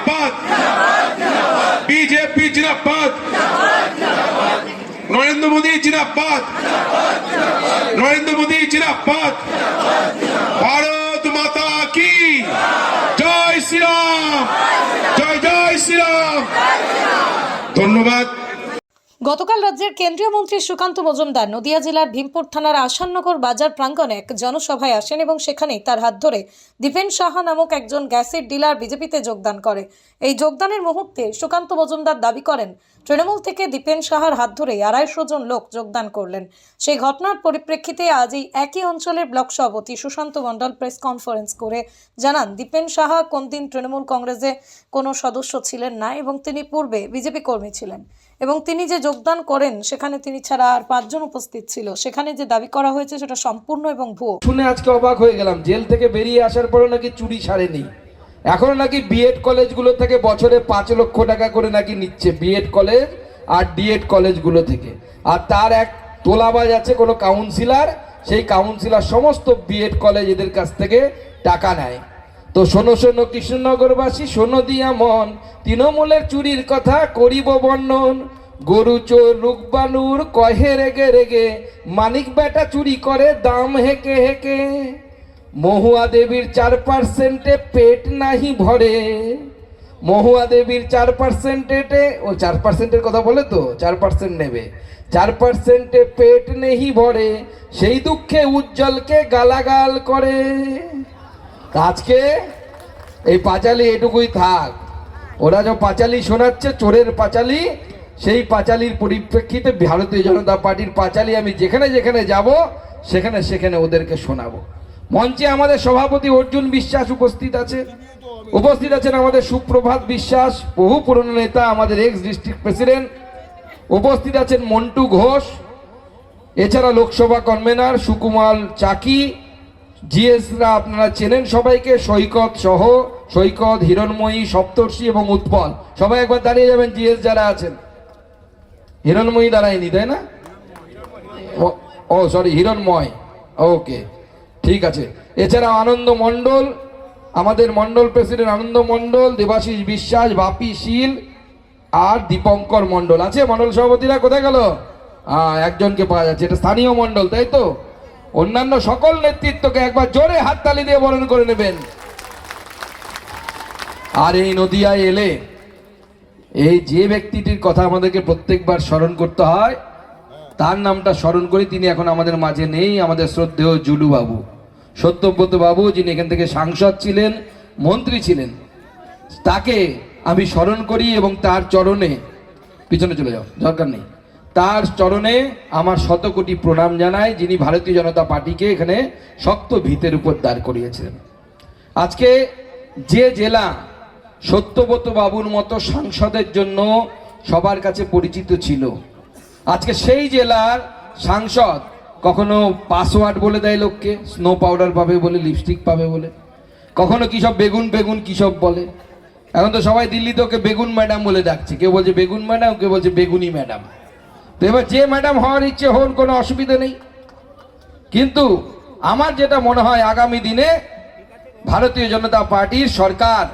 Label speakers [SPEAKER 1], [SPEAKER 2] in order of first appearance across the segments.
[SPEAKER 1] जिंदाबाद, बीजेपी जिंदाबाद, नरेंद्र मोदी जिंदाबाद, नरेंद्र मोदी जिंदाबाद, भारत माता की जय श्री राम, जय जय श्री राम। धन्यवाद।
[SPEAKER 2] গতকাল রাজ্যের কেন্দ্রীয় মন্ত্রী সুকান্ত মজুমদার নদিয়া জেলার ভীমপুর থানার আসাননগর বাজার প্রাঙ্গণে এক জনসভায় আসেন এবং সেখানেই তার হাত ধরে দীপেন সাহা নামক একজন গ্যাসের ডিলার বিজেপিতে যোগদান করে। এই যোগদানের মুহূর্তে সুকান্ত মজুমদার দাবি করেন তৃণমূল থেকে দীপেন সাহার হাত ধরে 250 জন লোক যোগদান করলেন। সেই ঘটনার পরিপ্রেক্ষিতে আজ এই একই অঞ্চলের ব্লক সভাপতি সুশান্ত মণ্ডল প্রেস কনফারেন্স করে জানান দীপেন সাহা কোনদিন তৃণমূল কংগ্রেসে কোনো সদস্য ছিলেন না এবং তিনি পূর্বে বিজেপি কর্মী ছিলেন এবং তিনি যে যোগদান করেন সেখানে তিনি ছাড়া আর 5 জন উপস্থিত ছিল। সেখানে যে দাবি করা হয়েছে সেটা সম্পূর্ণ এবং ভুয়ো।
[SPEAKER 3] শুনে আজকে অবাক হয়ে গেলাম, জেল থেকে বেরিয়ে আসার পরে নাকি চুরি ছাড়েনি। এখনো নাকি বিএড কলেজগুলো থেকে বছরে 5 লক্ষ টাকা করে নাকি নিচ্ছে বিএড কলেজ আর ডিএড কলেজগুলো থেকে। আর তার এক তোলাবাজ আছে কোনো কাউন্সিলর, সেই কাউন্সিলর সমস্ত বিএড কলেজ এদের কাছ থেকে টাকা নেয়। তো শোনো শোনো কৃষ্ণনগরবাসী, শোনো দিয়া মন, তৃণমূলের চুরির কথা করিব বর্ণন। গরু চোর রুকবানুর কহে রেগে রেগে, মানিক বেটা চুরি করে দাম হেকে হেকে। মহুয়া দেবীর 4%-এ পেট নাহি ভরে, মহুয়া দেবীর 4%-এ ও 4%-এর কথা বলে তো 4% নেবে, 4%-এ পেট নেহি ভরে, সেই দুঃখে উজ্জ্বলকে গালাগাল করে। আজকে এই পাঁচালি এটুকুই থাক, ওরা যে পাঁচালি শোনাচ্ছে চোরের পাঁচালি, সেই পাঁচালির পরিপ্রেক্ষিতে ভারতীয় জনতা পার্টির পাঁচালি আমি যেখানে যেখানে যাব সেখানে সেখানে ওদেরকে শোনাবো। মঞ্চে আমাদের সভাপতি অর্জুন বিশ্বাস উপস্থিত আছেন আমাদের সুপ্রভাত বিশ্বাস, বহু পুরনো নেতা, আমাদের এক্স ডিস্ট্রিক্ট প্রেসিডেন্ট। উপস্থিত আছেন মন্টু ঘোষ, এছাড়া লোকসভা কনভেনার সুকুমার চাকি, জিএসরা আপনারা চেনেন সবাইকে, সৈকত সহ, সৈকত, হিরণময়ী, সপ্তর্ষি এবং উৎপল। সবাই একবার দাঁড়িয়ে যাবেন জিএস যারা আছেন। হিরণময়ী দাঁড়ায়নি তাই না? ও সরি, হিরণময়, ওকে ঠিক আছে। এছাড়া আনন্দ মণ্ডল, আমাদের মণ্ডল প্রেসিডেন্ট আনন্দ মণ্ডল, দেবাশিস বিশ্বাস, বাপি শীল আর দীপঙ্কর মণ্ডল আছে। মণ্ডল সভাপতিরা কোথায় গেল? একজনকে পাওয়া যাচ্ছে, এটা স্থানীয় মণ্ডল তাই তো? অন্যান্য সকল নেতৃত্বকে একবার জোরে হাততালি দিয়ে বরণ করে নেবেন। আর এই নদিয়ায় এলে এই যে ব্যক্তিটির কথা আমাদেরকে প্রত্যেকবার স্মরণ করতে হয়, তার নামটা স্মরণ করি। তিনি এখন আমাদের মাঝে নেই, আমাদের শ্রদ্ধেয় জুলু বাবু, সত্যব্রত বাবু, যিনি এখান থেকে সাংসদ ছিলেন, মন্ত্রী ছিলেন। তাকে আমি স্মরণ করি এবং তার চরণে, পিছনে চলে যাও দরকার নেই, তার চরণে আমার 100 কোটি প্রণাম জানাই, যিনি ভারতীয় জনতা পার্টিকে এখানে শক্ত ভিতের উপর দাঁড় করিয়েছিলেন। আজকে যে জেলা সত্যব্রত বাবুর মতো সাংসদের জন্য সবার কাছে পরিচিত ছিল, আজকে সেই জেলার সাংসদ কখনো পাসওয়ার্ড বলে দেয় লোককে, স্নো পাউডার পাবে বলে, লিপস্টিক পাবে বলে, কখনো কি সব বেগুন বেগুন কি সব বলে। এখন তো সবাই দিল্লিতে ওকে বেগুন ম্যাডাম বলে ডাকছে, কেউ বলছে বেগুন ম্যাডাম, কেউ বলছে বেগুনি ম্যাডাম। তো এবার যে ম্যাডাম হওয়ার ইচ্ছে হন, কোনো অসুবিধা নেই। কিন্তু আমার যেটা মনে হয় আগামী দিনে ভারতীয় জনতা পার্টির সরকার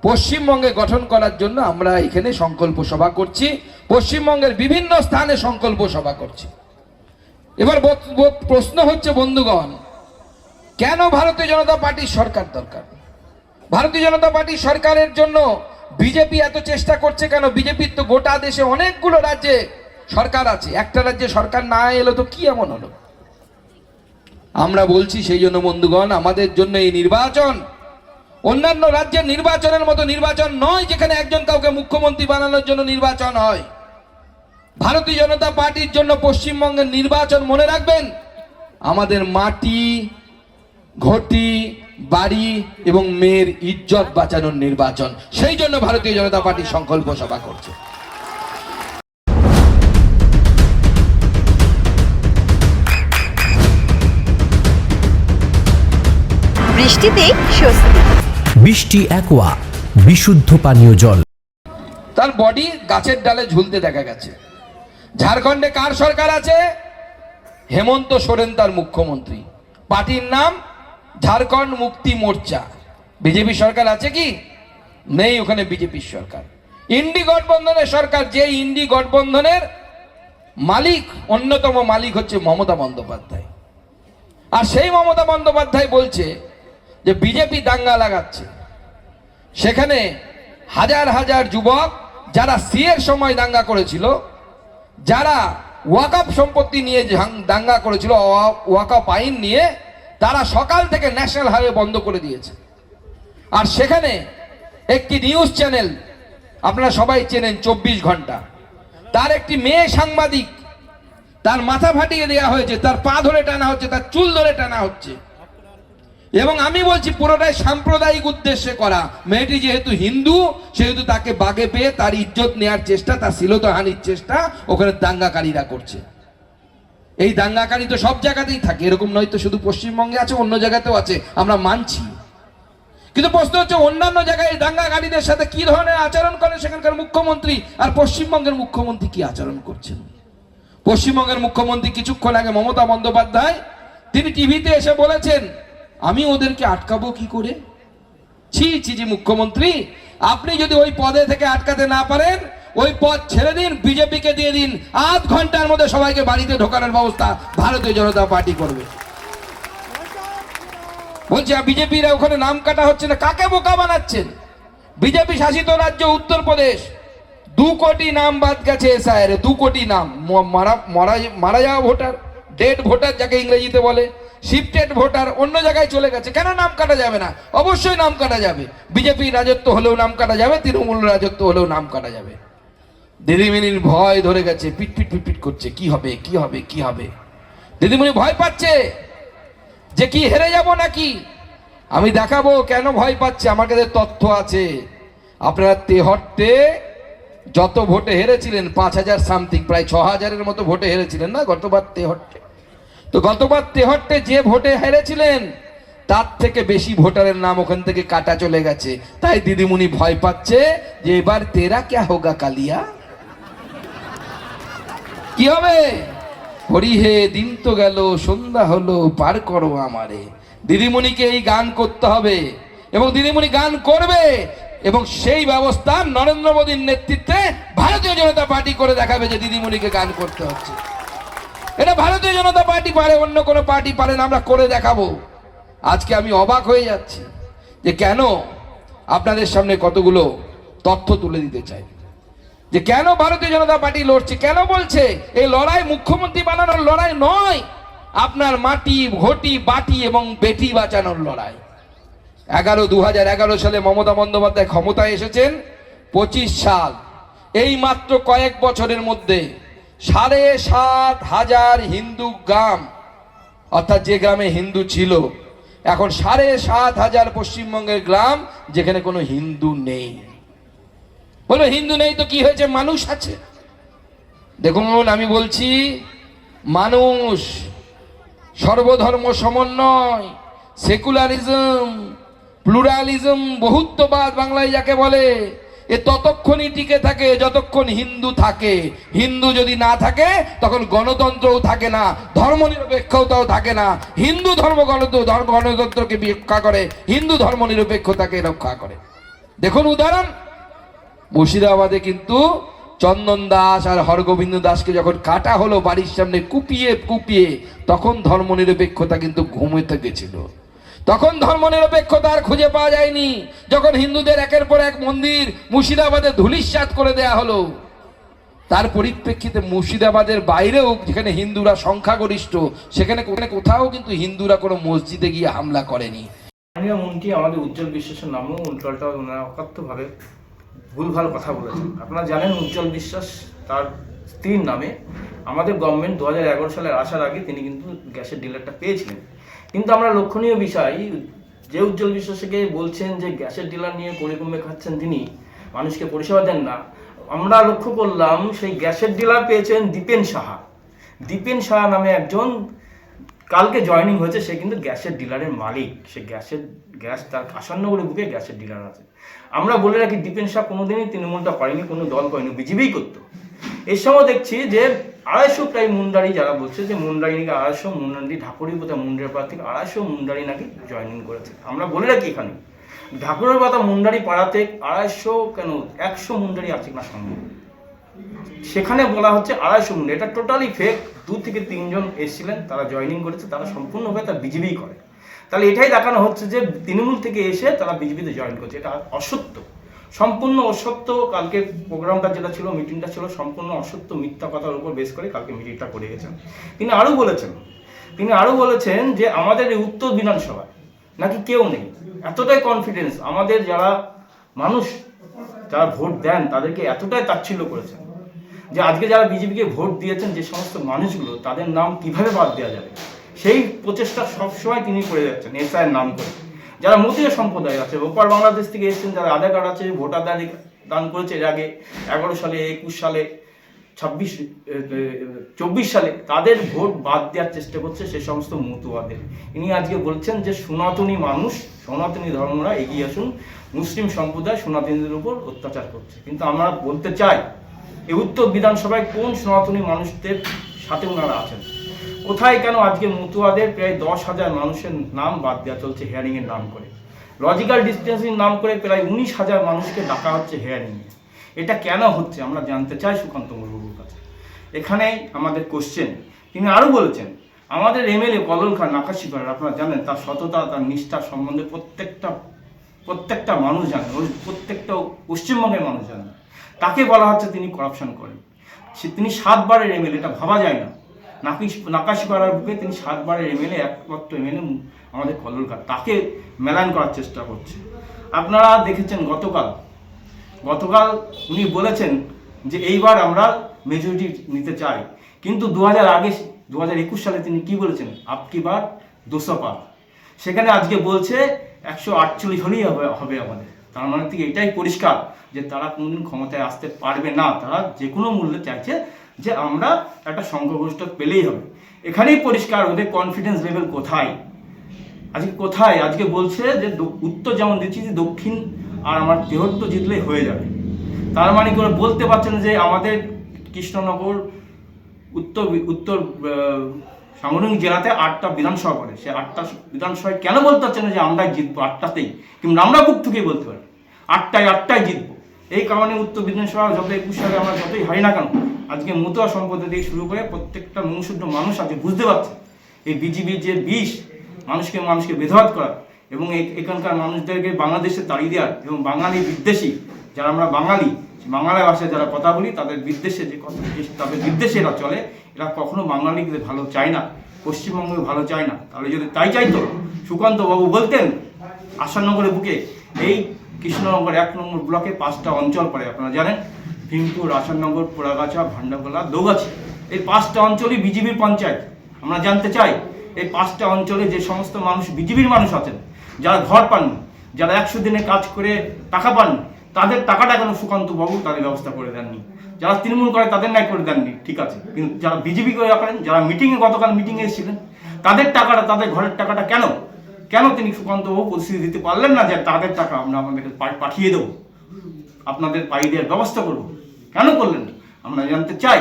[SPEAKER 3] পশ্চিমবঙ্গে গঠন করার জন্য আমরা এখানে সংকল্প সভা করছি, পশ্চিমবঙ্গের বিভিন্ন স্থানে সংকল্প সভা করছি। এবার প্রশ্ন হচ্ছে বন্ধুগণ, কেন ভারতীয় জনতা পার্টির সরকার দরকার? ভারতীয় জনতা পার্টির সরকারের জন্য বিজেপি এত চেষ্টা করছে কেন? বিজেপির তো গোটা দেশে অনেকগুলো রাজ্যে সরকার আছে, একটা রাজ্যে সরকার না এলো তো কি এমন হলো? আমরা বলছি সেই জন্য বন্ধুগণ, আমাদের জন্য এই নির্বাচন অন্যান্য রাজ্যের নির্বাচনের মতো নির্বাচন নয়, যেখানে একজন কাউকে মুখ্যমন্ত্রী বানানোর জন্য নির্বাচন হয়। ভারতীয় জনতা পার্টির জন্য পশ্চিমবঙ্গের নির্বাচন, মনে রাখবেন, আমাদের মাটি, ঘটি, বাড়ি এবং মেয়ের ইজ্জত বাঁচানোর নির্বাচন। সেই জন্য ভারতীয় জনতা পার্টি সংকল্প সভা করছে।
[SPEAKER 4] বৃষ্টিতে স্বস্তি,
[SPEAKER 5] বৃষ্টি অ্যাকোয়া বিশুদ্ধ পানীয় জল।
[SPEAKER 3] তার বডি গাছের ডালে ঝুলতে দেখা গেছে। ঝাড়খণ্ডে কার সরকার আছে? হেমন্ত সোরেন তার মুখ্যমন্ত্রী। পার্টির নাম ঝাড়খণ্ড মুক্তি মোর্চা। বিজেপি সরকার আছে কি? নেই ওখানে বিজেপির সরকার। ইন্ডি গঠবন্ধনের সরকার, যে ইন্ডি গঠবন্ধনের মালিক, অন্যতম মালিক হচ্ছে মমতা বন্দ্যোপাধ্যায়। আর সেই মমতা বন্দ্যোপাধ্যায় বলছে যে বিজেপি দাঙ্গা লাগাচ্ছে। সেখানে হাজার হাজার যুবক যারা সিএর সময় দাঙ্গা করেছিল, যারা ওয়াকফ সম্পত্তি নিয়ে দাঙ্গা করেছিল, ওয়াকফ আইন নিয়ে, তারা সকাল থেকে ন্যাশনাল হাইওয়ে বন্ধ করে দিয়েছে। আর সেখানে একটি নিউজ চ্যানেল আপনারা সবাই চেনেন 24 ঘন্টা, তার একটি মেয়ে সাংবাদিক, তার মাথা ফাটিয়ে দেওয়া হয়েছে, তার পা ধরে টানা হচ্ছে, তার চুল ধরে টানা হচ্ছে। এবং আমি বলছি পুরোটাই সাম্প্রদায়িক উদ্দেশ্যে করা। মেয়েটি যেহেতু হিন্দু, সেহেতু তাকে বাগে পেয়ে তার ইজ্জত নেওয়ার চেষ্টা, তার শ্লীলতাহানির চেষ্টা ওখানে দাঙ্গাকারীরা করছে। এই দাঙ্গাকারী তো সব জায়গাতেই থাকে, এরকম নয় তো শুধু পশ্চিমবঙ্গে আছে, অন্য জায়গাতেও আছে, আমরা মানছি। কিন্তু প্রশ্ন হচ্ছে অন্যান্য জায়গায় এই দাঙ্গাকারীদের সাথে কি ধরনের আচরণ করে সেখানকার মুখ্যমন্ত্রী, আর পশ্চিমবঙ্গের মুখ্যমন্ত্রী কি আচরণ করছেন। পশ্চিমবঙ্গের মুখ্যমন্ত্রী কিছুক্ষণ আগে মমতা বন্দ্যোপাধ্যায় তিনি টিভিতে এসে বলেছেন, আমি ওদেরকে আটকাবো কি করে। ছি ছি জি মুখ্যমন্ত্রী, আপনি যদি ওই পদে থেকে আটকাতে না পারেন, ওই পদ ছেড়ে দিন, বিজেপিকে দিয়ে দিন, আধ ঘন্টার মধ্যে সবাইকে বাড়িতে ঢোকানোর ব্যবস্থা ভারতীয় জনতা পার্টি করবে। বলছে বিজেপির ওখানে নাম কাটা হচ্ছে না, কাকে বোকা বানাচ্ছেন। বিজেপি শাসিত রাজ্য উত্তরপ্রদেশ, 2 কোটি নাম বাদ গেছে এসআইআর, 2 কোটি নাম মারা যাওয়া ভোটার, ডেড ভোটার যাকে ইংরেজিতে বলে, শিফটেড ভোটার অন্য জায়গায় চলে গেছে। কেন নাম কাটা যাবে না? অবশ্যই নাম কাটা যাবে। বিজেপি রাজত্ব হলেও নাম কাটা যাবে, তৃণমূল রাজত্ব হলেও নাম কাটা যাবে। দিদিমণির ভয় ধরে গেছে, পিটপিট পিটপিট করছে, কি হবে কি হবে কি হবে। দিদিমণি ভয় পাচ্ছে যে কি হেরে যাব নাকি। আমি দেখাবো কেন ভয় পাচ্ছে, আমার কাছে তথ্য আছে। আপনারা তেহট্টে যত ভোটে হেরেছিলেন, 5000 সামথিং, প্রায় 6000-এর মতো ভোটে হেরেছিলেন না গতবার তেহট্টে। তো গতবার তেহট্টে যে ভোটে হেরেছিলেন তার থেকে বেশি ভোটারের নাম ওখান থেকে কাটা চলে গেছে। তাই দিদিমণি ভয় পাচ্ছে যে এবার তেরা ক্যা হোগা কালিয়া, কি হবে। হরি হে দিন তো গেল, সন্ধ্যা হলো, পার করো আমারে। দিদিমণিকে এই গান করতে হবে এবং দিদিমণি গান করবে, এবং সেই ব্যবস্থা নরেন্দ্র মোদীর নেতৃত্বে ভারতীয় জনতা পার্টি করে দেখাবে যে দিদিমণিকে গান করতে হচ্ছে। এটা ভারতীয় জনতা পার্টি পারে, অন্য কোনো পার্টি পারে না, আমরা করে দেখাবো। আজকে আমি অবাক হয়ে যাচ্ছি যে কেন আপনাদের সামনে কতগুলো তথ্য তুলে দিতে চাই যে কেন ভারতীয় জনতা পার্টি লড়ছে। কেন বলছে এই লড়াই মুখ্যমন্ত্রী বানানোর লড়াই নয়, আপনার মাটি ঘটি বাটি এবং বেটি বাঁচানোর লড়াই। 2011 সালে মমতা বন্দ্যোপাধ্যায় ক্ষমতায় এসেছেন, 25 সাল, এই মাত্র কয়েক বছরের মধ্যে 7,500 হিন্দু গ্রাম, অর্থাৎ যে গ্রামে হিন্দু ছিল, এখন 7,500 পশ্চিমবঙ্গের গ্রাম যেখানে কোনো হিন্দু নেই। বলো হিন্দু নেই তো কি হয়েছে, মানুষ আছে। দেখুন আমি বলছি, মানুষ, সর্বধর্ম সমন্বয়, সেকুলারিজম, প্লুরালিজম, বহুত্ববাদ বাংলায় যাকে বলে, এ ততক্ষণই টিকে থাকে যতক্ষণ হিন্দু থাকে। হিন্দু যদি না থাকে তখন গণতন্ত্রও থাকে না, ধর্মনিরপেক্ষতাও থাকে না। হিন্দু ধর্ম গণতন্ত্রকে রক্ষা করে, হিন্দু ধর্ম নিরপেক্ষতাকে রক্ষা করে। দেখুন উদাহরণ, মুর্শিদাবাদে কিন্তু চন্দন দাস আর হরগোবিন্দ দাসকে যখন কাটা হলো বাড়ির সামনে কুপিয়ে কুপিয়ে, তখন ধর্মনিরপেক্ষতা কিন্তু ঘুমোতে গেছিল। তখন ধর্মনিরপেক্ষতা আর খুঁজে পাওয়া যায়নি, যখন হিন্দুদের একের পর এক মন্দির মুর্শিদাবাদে ধূলিসাৎ করে দেয়া হলো। তার পরিপ্রেক্ষিতে মুর্শিদাবাদের বাইরেও যেখানে হিন্দুরা সংখ্যাগরিষ্ঠ, সেখানে কোথাও কিন্তু হিন্দুরা কোনো মসজিদে গিয়ে হামলা করেনি।
[SPEAKER 6] স্থানীয় মন্ত্রী আমাদের উজ্জ্বল বিশ্বাসের নামেও উল্টোটা ওনারা অকাত্যভাবে ভুলভাল কথা বলেছেন। আপনারা জানেন উজ্জ্বল বিশ্বাস তার স্ত্রীর নামে আমাদের গভর্নমেন্ট 2011 সালে আসার আগে তিনি কিন্তু গ্যাসের ডিলারটা পেয়েছিলেন। কিন্তু আমরা লক্ষণীয় বিষয়, যে উজ্জ্বল বিশ্বাসকে বলছেন যে গ্যাসের ডিলার নিয়ে পরিকমে খাচ্ছেন, তিনি মানুষকে পরিষেবা দেন না, আমরা লক্ষ্য করলাম সেই গ্যাসের ডিলার পেয়েছেন দীপেন সাহা। দীপেন সাহা নামে একজন কালকে জয়েনিং হয়েছে, সে কিন্তু গ্যাসের ডিলারের মালিক। সে গ্যাস তার আসান্নগরে বুকে গ্যাসের ডিলার আছে। আমরা বলে রাখি, দীপেন সাহা কোনোদিনই তৃণমূলটা করেনি, কোনো দল করেনি, বিজেপিই করতো। এর সময় দেখছি যে 250 প্রায় মুন্ডারি, যারা বলছে যে মুন্ডারি নাকি 250 মুন্ডারি, ঢাকুরি বোধহয় মুন্ডারি পাড়া থেকে 250 মুন্ডারি নাকি জয়েনিং করেছে। আমরা বলে রাখি এখানে ঠাকুরের কথা মুন্ডারি পাড়াতে 250 কেন 100 মুন্ডারি আছে না সঙ্গে, সেখানে বলা হচ্ছে 250 মুন্ডারি। এটা টোটালি ফেক। 2 থেকে 3 জন এসেছিলেন, তারা জয়েনিং করেছে, তারা সম্পূর্ণভাবে তারা বিজেপি করে। তাহলে এটাই দেখানো হচ্ছে যে তৃণমূল থেকে এসে তারা বিজেপিতে জয়েন করছে। এটা অসত্য, সম্পূর্ণ অসত্য। কালকে প্রোগ্রামটা যেটা ছিল, মিটিংটা ছিল, সম্পূর্ণ অসত্য, মিথ্যা কথার উপর বেস করে কালকে মিটিংটা করে গেছেন। তিনি আরও বলেছেন যে আমাদের এই উত্তর বিধানসভায় নাকি কেউ নেই। এতটাই কনফিডেন্স, আমাদের যারা মানুষ যারা ভোট দেন তাদেরকে এতটাই তাচ্ছিল্য করেছেন যে আজকে যারা বিজেপিকে ভোট দিয়েছেন যে সমস্ত মানুষগুলো, তাদের নাম কিভাবে বাদ দেওয়া যাবে সেই প্রচেষ্টা সবসময় তিনি করে যাচ্ছেন এসআইয়ের নাম করে। যারা মতীয় সম্প্রদায় আছে, ওপার বাংলাদেশ থেকে এসেছেন, যারা আধার কার্ড আছে, ভোটার দান করেছে এর আগে 11 সালে, 21 সালে, 24 সালে, তাদের ভোট বাদ দেওয়ার চেষ্টা করছে সে সমস্ত মতুয়াদের। ইনি আজকে বলছেন যে সনাতনী মানুষ, সনাতনী ধর্মরা এগিয়ে আসুন, মুসলিম সম্প্রদায় সনাতনীদের উপর অত্যাচার করছে। কিন্তু আমরা বলতে চাই, এই উত্তর বিধানসভায় কোন সনাতনী মানুষদের সাথে ওনারা আছেন? কোথায় কেন আজকে মতুয়াদের প্রায় 10,000 মানুষের নাম বাদ দেওয়া চলছে হেয়ারিংয়ের নাম করে? লজিক্যাল ডিস্টেন্সিং নাম করে প্রায় 19,000 মানুষকে ডাকা হচ্ছে হেয়ারিংয়ে। এটা কেন হচ্ছে আমরা জানতে চাই সুকান্ত বাবুর কাছে। এখানেই আমাদের কোশ্চেন। তিনি আরও বলেছেন আমাদের এমএলএ কলল খান আকাশীপাড়ার, আপনারা জানেন তার সততা, তার নিষ্ঠা সম্বন্ধে প্রত্যেকটা মানুষ জানেন, প্রত্যেকটা পশ্চিমবঙ্গের মানুষ জানেন। তাকে বলা হচ্ছে তিনি করাপশন করেন। তিনি 7 বারের এমএলএ, এটা ভাবা যায় না। নাকাশীপাড়ার বুকে তিনি 7 বারের এমএলএ, একমাত্র এমএলএ আমাদের কলল খান, তাকে মেলান করার চেষ্টা করছে। আপনারা দেখেছেন গতকাল উনি বলেছেন যে এইবার আমরা মেজরিটি নিতে চাই, কিন্তু 2021 সালে তিনি কি বলেছেন? আপকি বার 200 পার। সেখানে আজকে বলছে 148 হলেই হবে আমাদের। তার মানে থেকে এটাই পরিষ্কার যে তারা কোনোদিন ক্ষমতায় আসতে পারবে না। তারা যে কোনো মূল্যে চাইছে যে আমরা একটা সংখ্যাগরিষ্ঠ পেলেই হবে। এখানেই পরিষ্কার ওদের কনফিডেন্স লেভেল কোথায়। আজকে বলছে যে উত্তর যেমন দিচ্ছি, যে দক্ষিণ আর আমার দেহত্ব জিতলেই হয়ে যাবে। তার মানে করে বলতে পারছেন যে আমাদের কৃষ্ণনগর উত্তর সাংগঠনিক জেলাতে 8টা বিধানসভা করে, সে 8টা বিধানসভায় কেন বলতে পারছেন যে আমরাই জিতবো 8টাতেই? কিন্তু আমরা বুক থেকেই বলতে পারি 8টায় জিতবো। এই কারণে উত্তর বিধানসভা যত 21 সালে আমরা যতই হারি না কেন, আজকে মতুয়া সম্প্রদায় থেকে শুরু করে প্রত্যেকটা মনুষ্য মানুষ আজকে বুঝতে পারছে এই বিজেপির যে বিষ, মানুষকে বেধবাদ করা এবং এখানকার মানুষদেরকে বাংলাদেশে তাড়িয়ে দেওয়ার এবং বাঙালি বিদ্বেষী, যারা আমরা বাঙালি ভাষায় যারা কথা বলি, তাদের বিদ্বেষে তাদের বিদ্বেষে এরা চলে। এরা কখনো বাঙালিদের ভালো চায় না, পশ্চিমবঙ্গের ভালো চায় না। তাহলে যদি তাই চাইতো, সুকান্ত বাবু বলতেন আসাননগরের বুকে এই কৃষ্ণনগর 1 নম্বর ব্লকে 5টা অঞ্চল পড়ে, আপনারা জানেন, ভীমপুর, আসাননগর, পোড়াগাছা, ভান্ডাগোলা, দৌগাছি। এই 5টা অঞ্চলই বিজেপির পঞ্চায়েত। আমরা জানতে চাই এই 5টা অঞ্চলে যে সমস্ত মানুষ বিজেপির মানুষ আছেন, যারা ঘর পাননি, যারা 100 দিনে কাজ করে টাকা পাননি, তাদের টাকাটা কেন সুকান্ত বাবু তাদের ব্যবস্থা করে দেননি? যারা তৃণমূল করে তাদের ন্যায় করে দেননি, ঠিক আছে, কিন্তু যারা বিজেপি করে করেন, যারা গতকাল মিটিংয়ে এসেছিলেন, তাদের টাকাটা, তাদের ঘরের টাকাটা কেন তিনি সুকান্ত বাবু প্রতিশ্রুতি দিতে পারলেন না যে তাদের টাকা আমরা আপনাদেরকে পাঠিয়ে দেবো, আপনাদের পাইয়ে দেওয়ার ব্যবস্থা করবো? কেন করলেন আমরা জানতে চাই।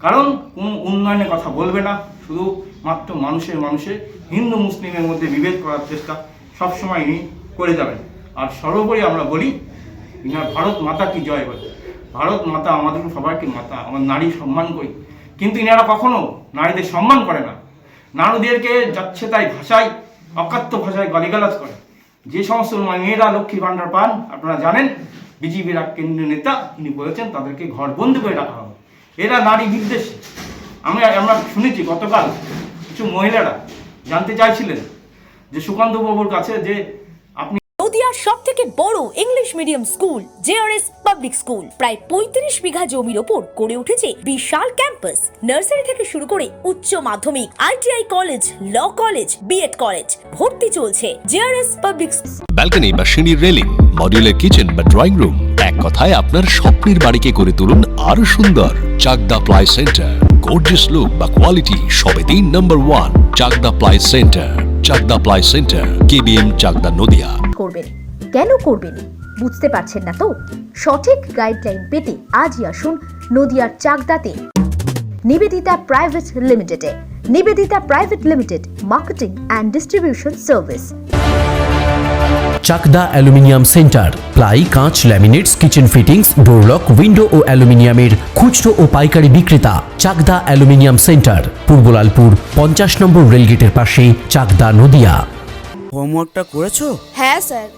[SPEAKER 6] কারণ কোনো উন্নয়নের কথা বলবে না, শুধু মাত্র মানুষের হিন্দু মুসলিমের মধ্যে বিভেদ করার চেষ্টা সবসময় ইনি করে যাবেন। আর সর্বোপরি আমরা বলি, ইনার ভারত মাতা কি জয় বলে। ভারত মাতা আমাদের সবাইকে মাতা, আমরা নারী সম্মান করি, কিন্তু ইনারা কখনো নারীদের সম্মান করে না। নারীদেরকে যাচ্ছে তাই ভাষায়, অকাত্য ভাষায় গালিগালাজ করে। যে সমস্ত মেয়েরা লক্ষ্মী ভাণ্ডার পান, আপনারা জানেন, বিজেপির এক কেন্দ্রীয় নেতা তিনি বলেছেন তাদেরকে ঘরবন্দি করে রাখা হবে। এরা নারী বিদ্বেষী। আমরা শুনেছি গতকাল কিছু মহিলারা জানতে চাইছিলেন যে সুকান্ত বাবুর কাছে যে আপনি
[SPEAKER 7] নদিয়ার সবথেকে বড় English medium school JRS public school প্রায় 35 বিঘা জমির ওপর গড়ে উঠেছে বিশাল ক্যাম্পাস। নার্সারি থেকে শুরু করে উচ্চ মাধ্যমিক, ITI college, law college, BEd college, ভর্তি চলছে জেআরএস পাবলিক।
[SPEAKER 5] ব্যালকনি বা সিঁড়ির রেলিং, মডিউলার কিচেন বা ড্রয়িং রুম, এক কথায় আপনার স্বপ্নের বাড়িকে করে তুলুন আরো সুন্দর। Chakdah ply centre, gorgeous look বা কোয়ালিটি সবে 3 number 1 Chakdah ply centre. Chakdah ply centre, KBM, Chakdah, Nadia.
[SPEAKER 4] করবেন কেন করবেন বুঝতে পারছেন না তো? সঠিক গাইডলাইন পেতে আজই আসুন নদিয়ার চাকদাতে নিবেদিতা প্রাইভেট লিমিটেডে। Nivedita private limited, marketing and distribution service.
[SPEAKER 8] Chakdah aluminium centre, ply, কাঁচ, laminates, kitchen fittings, door lock, window ও অ্যালুমিনিয়ামের খুচরো ও পাইকারি বিক্রেতা। Chakdah aluminium centre, Purbalalpur 50 number রেলগেটের পাশে, চাকদা, নদিয়া।
[SPEAKER 9] হোমওয়ার্কটা করেছো?
[SPEAKER 10] হ্যাঁ স্যার।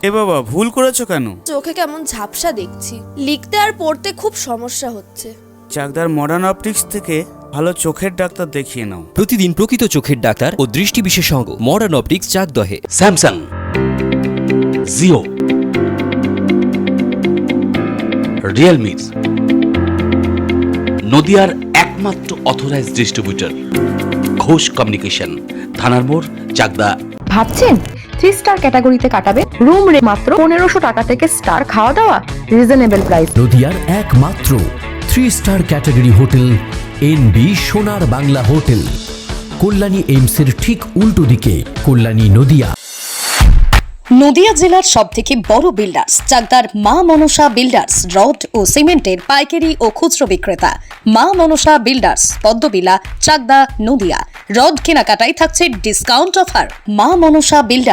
[SPEAKER 9] এ বাবা, ভুল করেছো কেন?
[SPEAKER 10] চোখে কেমন ঝাপসা দেখছি, লিখতে আর পড়তে খুব সমস্যা হচ্ছে।
[SPEAKER 9] চাকদার মডার্ন অপটিক্স থেকে ভালো চোখের ডাক্তার দেখিয়ে নাও।
[SPEAKER 11] প্রতিদিন প্রকৃত চোখের ডাক্তার ও দৃষ্টি বিশেষজ্ঞ মডার্ন অপটিক্স চাকদহে।
[SPEAKER 12] স্যামসাং, জিও, রিয়েলমি, নদিয়ার একমাত্র অথরাইজড ডিস্ট্রিবিউটর ঘোষ কমিউনিকেশন, থানার মোড়, চাকদা।
[SPEAKER 13] ভাবছেন 3 স্টার ক্যাটাগরিতে কাটাবে? রুম রে মাত্র 1500 টাকা থেকে স্টার, খাওয়া দাওয়া রিজনেবল প্রাইস।
[SPEAKER 8] নদিয়ার একমাত্র 3 স্টার ক্যাটাগরি হোটেল এনবি সোনার বাংলা হোটেল, কল্যাণী এইমসের ঠিক উল্টো দিকে, কল্যাণী, নদিয়া।
[SPEAKER 2] নদিয়া জেলার সবথেকে বড় বিল্ডার্স চাকদার মা মনসা বিল্ডার্স, রড ও সিমেন্টের পাইকারি ও খুচরো বিক্রেতা। মা মনসা বিল্ডার্স, পদ্মবিলা, চাকদা, নদিয়া। রড কেনাকাটায় থাকছে ডিসকাউন্ট অফার। মা মনসা বিল্ডার্স।